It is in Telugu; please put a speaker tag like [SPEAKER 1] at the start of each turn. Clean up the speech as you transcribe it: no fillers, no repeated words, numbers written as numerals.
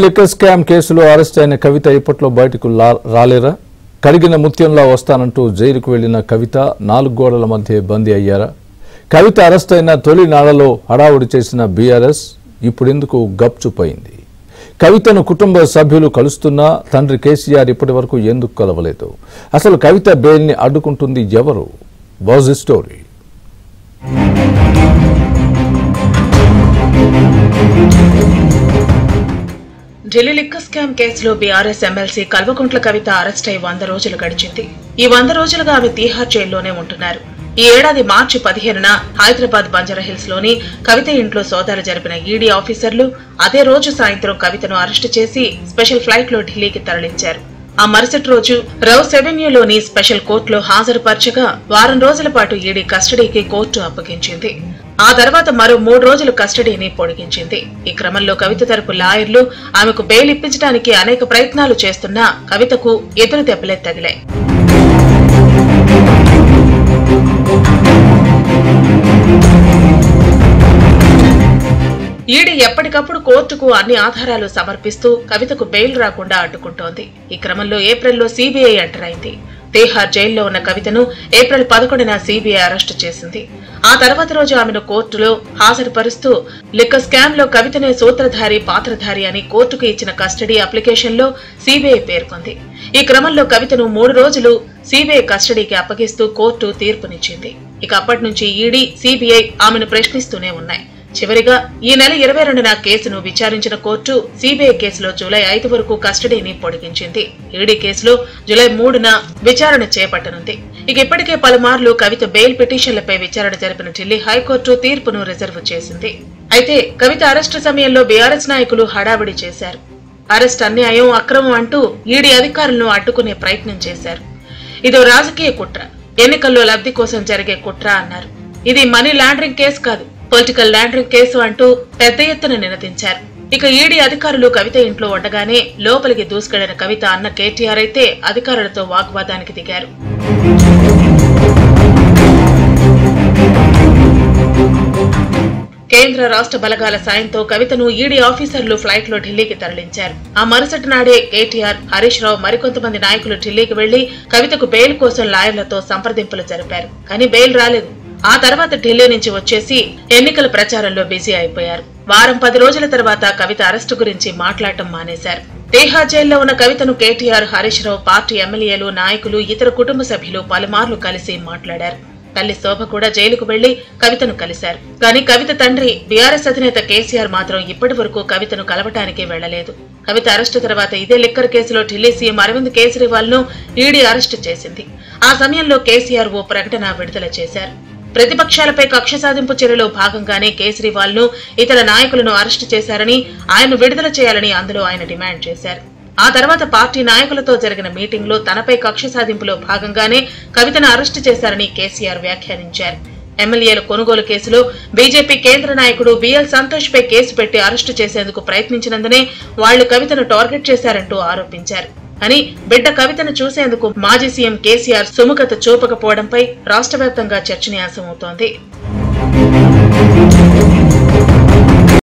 [SPEAKER 1] లిక్కర్ స్కామ్ కేసులో అరెస్ట్ అయిన కవిత ఇప్పట్లో బయటకు రాలేరా? కడిగిన ముత్యంలా వస్తానంటూ జైలుకు వెళ్లిన కవిత 4 గోడల మధ్య బందీ అయ్యారా? కవిత అరెస్ట్ అయిన తొలి నాళ్లలో హడావుడి చేసిన బీఆర్ఎస్ ఇప్పుడెందుకు గప్చుపోయింది? కవితను కుటుంబ సభ్యులు కలుస్తున్నా తండ్రి కేసీఆర్ ఇప్పటి వరకు ఎందుకు కలవలేదు? అసలు కవిత బెయిల్ని అడ్డుకుంటుంది ఎవరు? Was the story?
[SPEAKER 2] Delhi liquor scam కేసులో BRS MLC Kalvakuntla Kavitha arrest అయి 100 రోజులు గడిచింది. ఈ 100 రోజులుగా ఆమె తీహార్ జైల్లోనే ఉంటున్నారు. ఈ ఏడాది మార్చి 15న హైదరాబాద్ బంజారాహిల్స్ లోని కవిత ఇంట్లో సోదాలు జరిపిన ఈడీ ఆఫీసర్లు అదే రోజు సాయంత్రం కవితను అరెస్టు చేసి స్పెషల్ ఫ్లైట్ లో ఢిల్లీకి తరలించారు. ఆ మరుసటి రోజు రౌస్ ఎవెన్యూలోని స్పెషల్ కోర్టులో హాజరుపరచగా వారం రోజుల పాటు ఈడీ కస్టడీకి కోర్టు అప్పగించింది. ఆ తర్వాత మరో 3 రోజులు కస్టడీని పొడిగించింది. ఈ క్రమంలో కవిత తరపు లాయర్లు ఆమెకు బెయిల్ ఇప్పించడానికి అనేక ప్రయత్నాలు చేస్తున్నా కవితకు ఎదురు దెబ్బలే తగిలాయి. ఈడీ ఎప్పటికప్పుడు కోర్టుకు అన్ని ఆధారాలు సమర్పిస్తూ కవితకు బెయిల్ రాకుండా అడ్డుకుంటోంది. ఈ క్రమంలో ఏప్రిల్లో సీబీఐ ఎంటర్ అయింది. తీహార్ జైల్లో ఉన్న కవితను ఏప్రిల్ 11న సీబీఐ అరెస్టు చేసింది. ఆ తర్వాత రోజు ఆమెను కోర్టులో హాజరుపరుస్తూ లిక్కర్ స్కామ్ లో కవితనే సూత్రధారి పాత్రధారి అని కోర్టుకు ఇచ్చిన కస్టడీ అప్లికేషన్ లో సీబీఐ పేర్కొంది. ఈ క్రమంలో కవితను 3 రోజులు సీబీఐ కస్టడీకి అప్పగిస్తూ కోర్టు తీర్పునిచ్చింది. ఇక అప్పటి నుంచి ఈడీ, సీబీఐ ఆమెను ప్రశ్నిస్తూనే ఉన్నాయి. చివరిగా ఈ నెల 22న కేసును విచారించిన కోర్టు సీబీఐ కేసులో జూలై 5 వరకు కస్టడీని పొడిగించింది. ఈడీ కేసులో జూలై 3న విచారణ చేపట్టనుంది. ఇక ఇప్పటికే పలుమార్లు కవిత బెయిల్ పిటిషన్లపై విచారణ జరిపిన ఢిల్లీ హైకోర్టు తీర్పును రిజర్వ్ చేసింది. అయితే కవిత అరెస్టు సమయంలో బీఆర్ఎస్ నాయకులు హడావిడి చేశారు. అరెస్ట్ అన్యాయం, అక్రమం అంటూ ఈడీ అధికారులను అడ్డుకునే ప్రయత్నం చేశారు. ఇదో రాజకీయ కుట్ర, ఎన్నికల్లో లబ్ధి కోసం జరిగే కుట్ర అన్నారు. ఇది మనీ లాండరింగ్ కేసు కాదు, పొలిటికల్ లాండరింగ్ కేసు అంటూ పెద్ద ఎత్తున నినదించారు. ఇక ఈడీ అధికారులు కవిత ఇంట్లో ఉండగానే లోపలికి దూసుకెళ్లిన కవిత అన్న కేటీఆర్ అయితే అధికారులతో వాగ్వాదానికి దిగారు. కేంద్ర రాష్ట్ర బలగాల సాయంతో కవితను ఈడీ ఆఫీసర్లు ఫ్లైట్ లో ఢిల్లీకి తరలించారు. ఆ మరుసటి నాడే కేటీఆర్, హరీష్ రావు మరికొంతమంది నాయకులు ఢిల్లీకి వెళ్లి కవితకు బెయిల్ కోసం లాయర్లతో సంప్రదింపులు జరిపారు. కానీ బెయిల్ రాలేదు. ఆ తర్వాత ఢిల్లీ నుంచి వచ్చేసి ఎన్నికల ప్రచారంలో బిజీ అయిపోయారు. వారం 10 రోజుల తర్వాత కవిత అరెస్టు గురించి మాట్లాడటం మానేశారు. తీహార్ జైల్లో ఉన్న కవితను కేటీఆర్, హరీష్ రావు, పార్టీ ఎమ్మెల్యేలు, నాయకులు, ఇతర కుటుంబ సభ్యులు పలుమార్లు కలిసి మాట్లాడారు. తల్లి శోభ కూడా జైలుకు వెళ్లి కవితను కలిశారు. కానీ కవిత తండ్రి బీఆర్ఎస్ అధినేత కేసీఆర్ మాత్రం ఇప్పటి వరకు కవితను కలవటానికి వెళ్లలేదు. కవిత అరెస్టు తర్వాత ఇదే లిక్కర్ కేసులో ఢిల్లీ సీఎం అరవింద్ కేజ్రీవాల్ ను ఈడీ అరెస్టు చేసింది. ఆ సమయంలో కేసీఆర్ ఓ ప్రకటన విడుదల చేశారు. ప్రతిపక్షాలపై కక్ష సాధింపు చర్యలో భాగంగానే కేజ్రీవాల్ ను, ఇతర నాయకులను అరెస్టు చేశారని, ఆయన్ను విడుదల చేయాలని అందులో ఆయన డిమాండ్ చేశారు. ఆ తర్వాత పార్టీ నాయకులతో జరిగిన మీటింగ్ లో తనపై కక్ష సాధింపులో భాగంగానే కవితను అరెస్టు చేశారని కేసీఆర్ వ్యాఖ్యానించారు. ఎమ్మెల్యేల కొనుగోలు కేసులో బీజేపీ కేంద్ర నాయకుడు బిఎల్ సంతోష్ పై కేసు పెట్టి అరెస్టు చేసేందుకు ప్రయత్నించినందునే వాళ్లు కవితను టార్గెట్ చేశారంటూ ఆరోపించారు. అని బిడ్డ కవితను చూసేందుకు మాజీ సీఎం కేసీఆర్ సుముఖత చూపకపోవడంపై రాష్ట్ర వ్యాప్తంగా చర్చనీయాంశమవుతోంది.